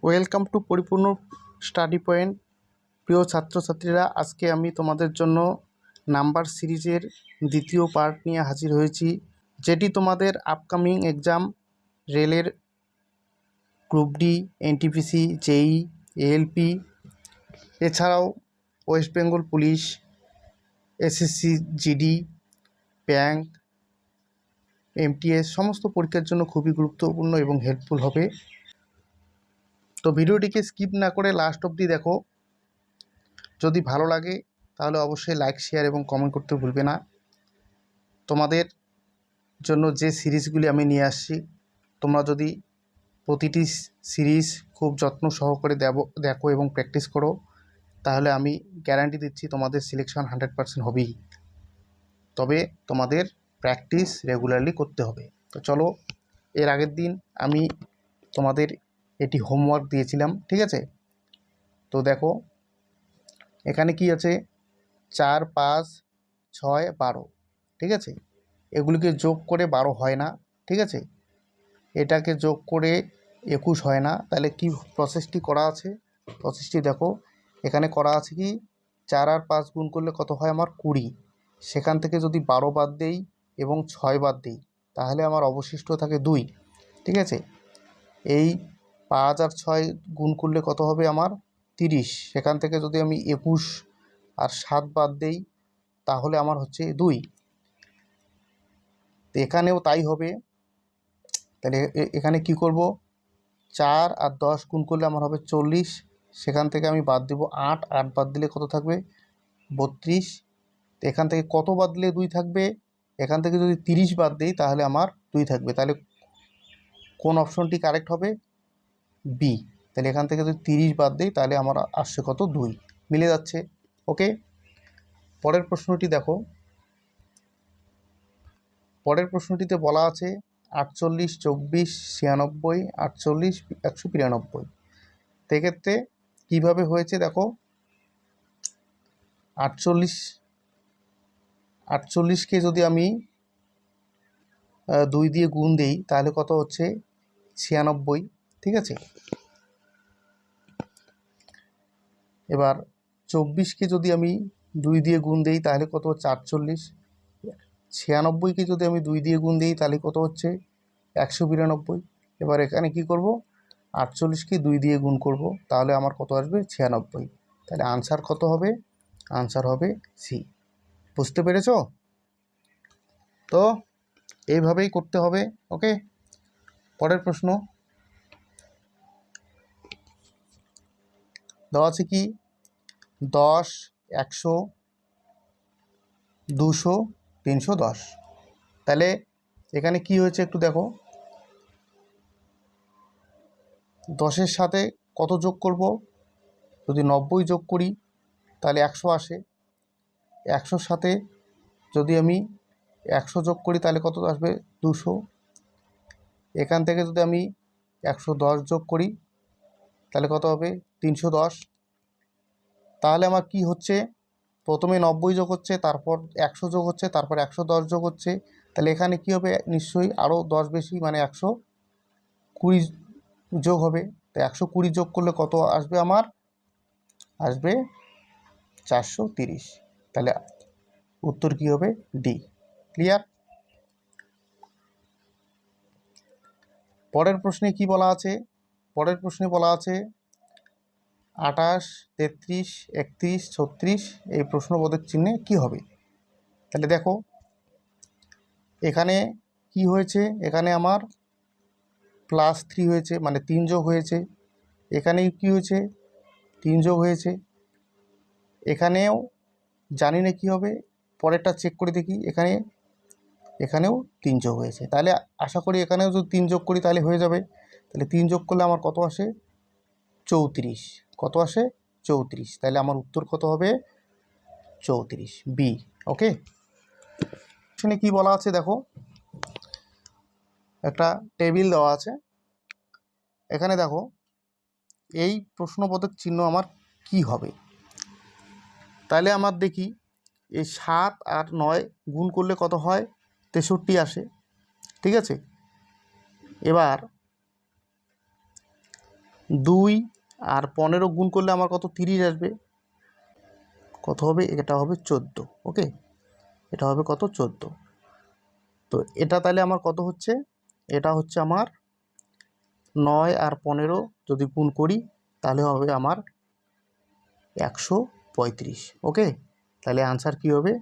Welcome to পরিপূর্ণ study point. প্রিয় ছাত্রছাত্রীরা, আজকে আমি তোমাদের জন্য নাম্বার সিরিজের দ্বিতীয় পার্ট নিয়ে হাজির হয়েছি, যেটি তোমাদের আপকামিং এক্সাম রেলের গ্রুপ ডি, এনটিপিসি, জেই, এএলপি, এছাড়াও West Bengal police, SSC GD, bank, MTS সমস্ত পরীক্ষার জন্য খুবই গুরুত্বপূর্ণ এবং হেল্পফুল হবে। তো ভিডিওটিকে স্কিপ না করে লাস্ট অবধি দেখো। যদি ভালো লাগে তাহলে অবশ্যই লাইক, শেয়ার এবং কমেন্ট করতে ভুলবে না। তোমাদের জন্য যে সিরিজগুলি আমি নিয়ে আসছি, তোমরা যদি প্রতিটি সিরিজ খুব যত্ন সহকারে দেখো এবং প্র্যাকটিস করো, তাহলে আমি গ্যারান্টি দিচ্ছি তোমাদের সিলেকশন 100% হবেই। তবে তোমাদের প্র্যাকটিস রেগুলারলি করতে হবে। তো চলো, এর আগের দিন আমি তোমাদের এটি হোমওয়ার্ক দিয়েছিলাম, ঠিক আছে? তো দেখো এখানে কি আছে, 4, 5, 6, 12, ঠিক আছে? এগুলিকে যোগ করে 12 হয় না, ঠিক আছে? এটাকে যোগ করে 21 হয় না। তাহলে কি প্রসেসটি করা আছে? প্রসেসটি দেখো, এখানে করা আছে কি, 4 আর 5 গুণ করলে কত হয় আমার 20। সেখান থেকে যদি 12 বাদ দেই এবং 6 বাদ দিই, তাহলে আমার অবশিষ্ট থাকে 2, ঠিক আছে? এই 5 আর 6 গুণ করলে কত হবে আমার 30। সেখান থেকে যদি আমি 21 আর 7 বাদ দেই, তাহলে আমার হচ্ছে 2। তো এখানেও তাই হবে। তাহলে এখানে কি করব, 4 আর 10 গুণ করলে আমার হবে 40। সেখান থেকে আমি বাদ দেব 8, 8 বাদ দিলে কত থাকবে 32। তো এখান থেকে কত বাদ দিলে 2 থাকবে, এখান থেকে যদি 30 বাদ দিই তাহলে আমার 2 থাকবে। তাহলে কোন অপশনটি কারেক্ট হবে? বি। তাহলে এখান থেকে যদি 30 বাদ দিই তাহলে আমার আসছে কত 2, মিলে যাচ্ছে। ওকে, পরের প্রশ্নটি দেখো। পরের প্রশ্নটিতে বলা আছে 48, 24, 96, 48, 192। সেক্ষেত্রে কীভাবে হয়েছে দেখো, 48কে যদি আমি 2 দিয়ে গুণ দিই তাহলে কত হচ্ছে 96, ঠিক আছে? এবার 24কে যদি আমি 2 দিয়ে গুণ দিই তাহলে কত হচ্ছে 48। 96কে যদি আমি 2 দিয়ে গুণ দিই তাহলে কত হচ্ছে 192। এবার এখানে কি করব, 48কে 2 দিয়ে গুণ করব, তাহলে আমার কত আসবে 96। তাহলে আনসার কত হবে? আনসার হবে সি। বুঝতে পেরেছ? তো এইভাবেই করতে হবে। ওকে, পরের প্রশ্ন দেওয়া আছে কি, 10, 100, 200, 310। তাহলে এখানে কি হয়েছে একটু দেখো, 10-এর সাথে কত যোগ করব, যদি 90 যোগ করি তাহলে 100 আসে। 100-র সাথে যদি আমি 100 যোগ করি তাহলে কত আসবে 200। এখান থেকে যদি আমি 110 যোগ করি তাহলে কত হবে 310। তাহলে আমার কি হচ্ছে, প্রথমে 90 যোগ হচ্ছে, তারপর 100 যোগ হচ্ছে, তারপর 110 যোগ হচ্ছে। তাহলে এখানে কি হবে, নিশ্চয়ই আরও 10 বেশি, মানে 120 যোগ হবে। তো 120 যোগ করলে কত আসবে আমার, আসবে 430। তাহলে উত্তর কি হবে, ডি। ক্লিয়ার? পরের প্রশ্নে কি বলা আছে, পরের প্রশ্নে বলা আছে 28, 33, 31, 36, এই প্রশ্নবোধক চিহ্নে কি হবে? তাহলে দেখো এখানে কি হয়েছে, এখানে আমার +3 হয়েছে, মানে 3 যোগ হয়েছে। এখানেই কি হয়েছে, 3 যোগ হয়েছে। এখানেও জানি না কি হবে, পরেরটা চেক করে দেখি। এখানেও 3 যোগ হয়েছে। তাহলে আশা করি এখানেও যদি 3 যোগ করি তাহলে হয়ে যাবে। তাহলে 3 যোগ করলে আমার কত আসে 34। কত আসে 34। তাহলে আমার উত্তর কত হবে 34, বি। ওকে, এখানে কি বলা আছে দেখো, একটা টেবিল দেওয়া আছে। এখানে দেখো এই প্রশ্নবোধক চিহ্ন আমার কি হবে। তাহলে আমার দেখি এই 7 আর 9 গুণ করলে কত হয় 63 আসে, ঠিক আছে? এবার 2 আর 15 গুণ করলে আমার কত 30 আসবে, কত হবে, এটা হবে 14। ওকে, এটা হবে কত 14। তো এটা তাহলে আমার কত হচ্ছে, এটা হচ্ছে আমার 9 আর 15 যদি গুণ করি তাহলে হবে আমার 135। ওকে, তাহলে আনসার কি হবে,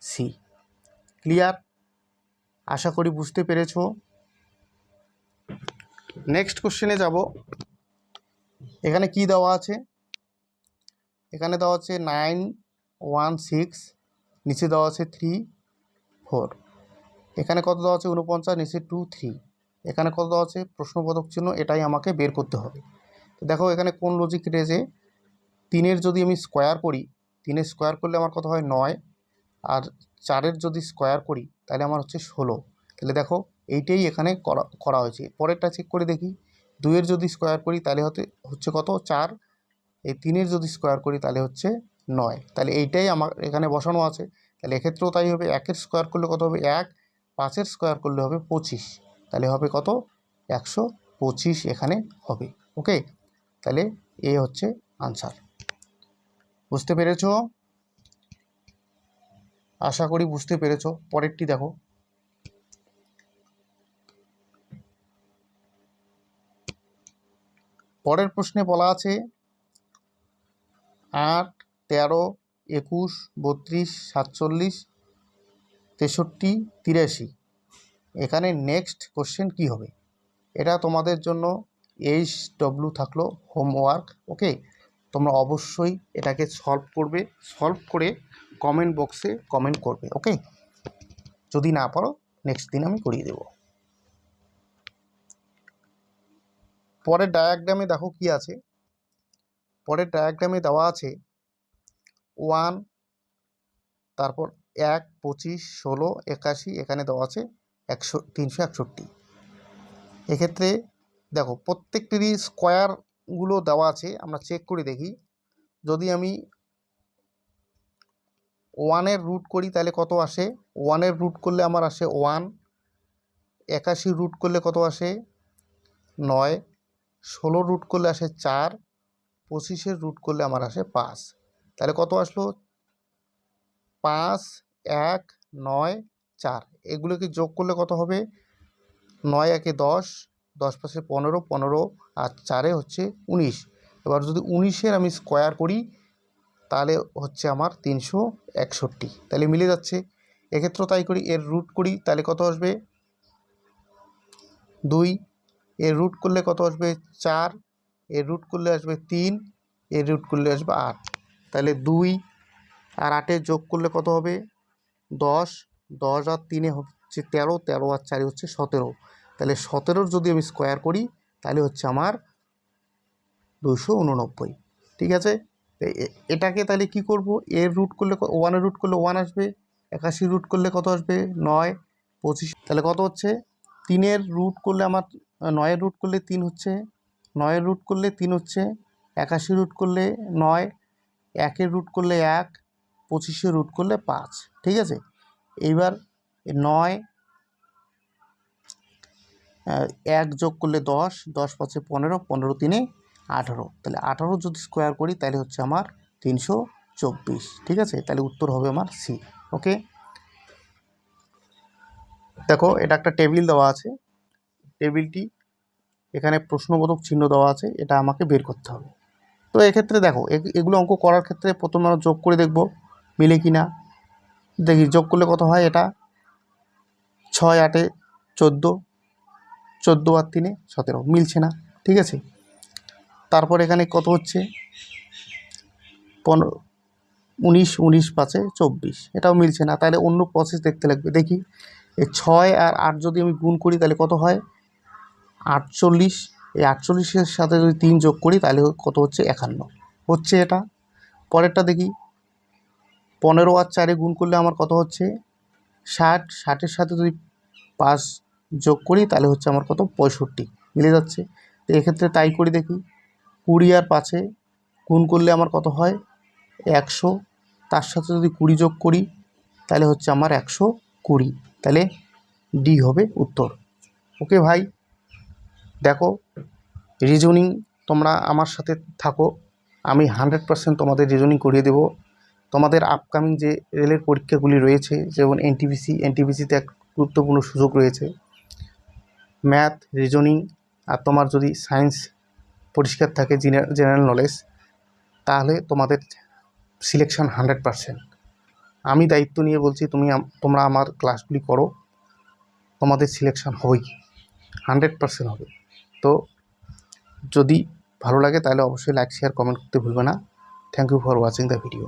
সি। ক্লিয়ার? আশা করি বুঝতে পেরেছো। নেক্সট কোশ্চেনে যাব। এখানে কি দেওয়া আছে, এখানে দেওয়া আছে 9 1 6, নিচে দেওয়া আছে 3 4, এখানে কত দেওয়া আছে 49, নিচে 2 3, এখানে কত দেওয়া আছে প্রশ্নবোধক চিহ্ন, এটাই আমাকে বের করতে হবে। তো দেখো এখানে কোন লজিক রয়েছে, 3-এর যদি আমি স্কোয়ার করি, 3-এর স্কোয়ার করলে আমার কত হয় 9, আর 4-এর যদি স্কোয়ার করি তাহলে আমার হচ্ছে 16। তাহলে দেখো এইটাই এখানে করা হয়েছে। পরেরটা চেক করে দেখি, 2-এর যদি স্কোয়ার করি তাহলে হচ্ছে কত 4, এই 3-এর যদি স্কোয়ার করি তাহলে হচ্ছে 9। তাহলে এইটাই আমার এখানে বসানো আছে। তাহলে এক্ষেত্রেও তাই হবে, 1-এর স্কোয়ার করলে কত হবে 1, 5-এর স্কোয়ার করলে হবে 25, তাহলে হবে কত 125 এখানে হবে। ওকে, তাহলে এ হচ্ছে আনসার। বুঝতে পেরেছো? আশা করি বুঝতে পেরেছো। পরেরটি দেখো, পরের প্রশ্নে বলা আছে 8 13 21 32 47 63 83। এখানে নেক্সট কোশ্চেন কি হবে, এটা তোমাদের জন্য HW থাকলো হোমওয়ার্ক। ওকে, তোমরা অবশ্যই এটাকে সলভ করবে, সলভ করে কমেন্ট বক্সে কমেন্ট করবে। ওকে, যদি না পারো নেক্সট দিন আমি করিয়ে দেব। পরের ডায়াগ্রামে দেখো কি আছে, পরের ডায়াগ্রামে দেওয়া আছে 1, তারপর 1 25 16 81, এখানে দেওয়া আছে 361। এক্ষেত্রে দেখো প্রত্যেকটিরই স্কোয়ারগুলো দেওয়া আছে, আমরা চেক করে দেখি। যদি আমি 1-এর রুট করি তাহলে কত আসে, 1-এর রুট করলে আমার আসে 1, 81 রুট করলে কত আসে 9, 16 রুট করলে আসে 4, 25-এর রুট করলে আমার আসে 5। তাহলে কত আসলো 5 1 9 4, এগুলোকে যোগ করলে কত হবে 9 1 10, 10 5 15, 15 আর 4 হচ্ছে 19। এবার যদি 19-এর আমি স্কোয়ার করি তাহলে হচ্ছে আমার 361, তাহলে মিলে যাচ্ছে। এক্ষেত্রেও তাই করি, এর রুট করি তাহলে কত আসবে 2, এর রুট করলে কত আসবে 4, এর রুট করলে আসবে 3, এর রুট করলে আসবে 8। তাহলে 2 আর 8-এর যোগ করলে কত হবে 10, 10 আর 3 হচ্ছে 13, 13 আর 4 হচ্ছে 17। তাহলে 17-র যদি আমি স্কোয়ার করি তাহলে হচ্ছে আমার 289। ঠিক আছে, এটাকে তাহলে কি করব, এর রুট করলে 1-এর রুট করলে 1 আসবে, 81 রুট করলে কত আসবে 9, 25, তাহলে কত হচ্ছে 3-এর রুট করলে আমার 9-এর রুট করলে 3 হচ্ছে, 9-এর রুট করলে 3 হচ্ছে, 81 রুট করলে 9, 1-এর রুট করলে 1, 25-এর রুট করলে 5। ঠিক আছে, এইবার 9 1 যোগ করলে 10, 10 5 15, 15 3 18, তাহলে 18 যদি স্কোয়ার করি তাহলে হচ্ছে আমার 324। ঠিক আছে, তাহলে উত্তর হবে আমার সি। ওকে, দেখো এটা একটা টেবিল দেওয়া আছে, টেবিলটি এখানে প্রশ্নবোধক চিহ্ন দেওয়া আছে, এটা আমাকে বের করতে হবে। তো এক্ষেত্রে দেখো এগুলো অঙ্ক করার ক্ষেত্রে প্রথমে আমরা যোগ করে দেখব মিলে কি না। দেখি যোগ করলে কত হয়, এটা 6 8 14, 14 আর 3 17, মিলছে না। ঠিক আছে, তারপর এখানে কত হচ্ছে 15, 19, 19 5 24, এটাও মিলছে না। তাহলে অন্য প্রসেস দেখতে লাগবে। দেখি এই 6 আর 8 যদি আমি গুণ করি তাহলে কত হয় 48, এই 48-এর সাথে যদি 3 যোগ করি তাহলে কত হচ্ছে 51, হচ্ছে এটা। পরেরটা দেখি 15 আর 4 গুণ করলে আমার কত হচ্ছে 60, 60-এর সাথে যদি 5 যোগ করি তাহলে হচ্ছে আমার কত 65, মিলে যাচ্ছে। তো এক্ষেত্রে তাই করি দেখি, 20 আর 5 গুণ করলে আমার কত হয় 100, তার সাথে যদি 20 যোগ করি তাহলে হচ্ছে আমার 120, তাহলে ডি হবে উত্তর। ওকে ভাই, দেখো রিজনিং তোমরা আমার সাথে থাকো, আমি 100% তোমাদের রিজনিং করিয়ে দেব। তোমাদের আপকামিং যে রেলের পরীক্ষাগুলি রয়েছে, যেমন এনটিপিসিতে এক গুরুত্বপূর্ণ সুযোগ রয়েছে, ম্যাথ, রিজনিং, আর তোমার যদি সায়েন্স পরিষ্কার থাকে, জেনারেল নলেজ, তাহলে তোমাদের সিলেকশন 100%। আমি দায়িত্ব নিয়ে বলছি, তোমরা আমার ক্লাসগুলি করো, তোমাদের সিলেকশন হবেই, 100% হবে। তো যদি ভালো লাগে তাহলে অবশ্যই লাইক, শেয়ার, কমেন্ট করতে ভুলবে না। Thank you for watching the video.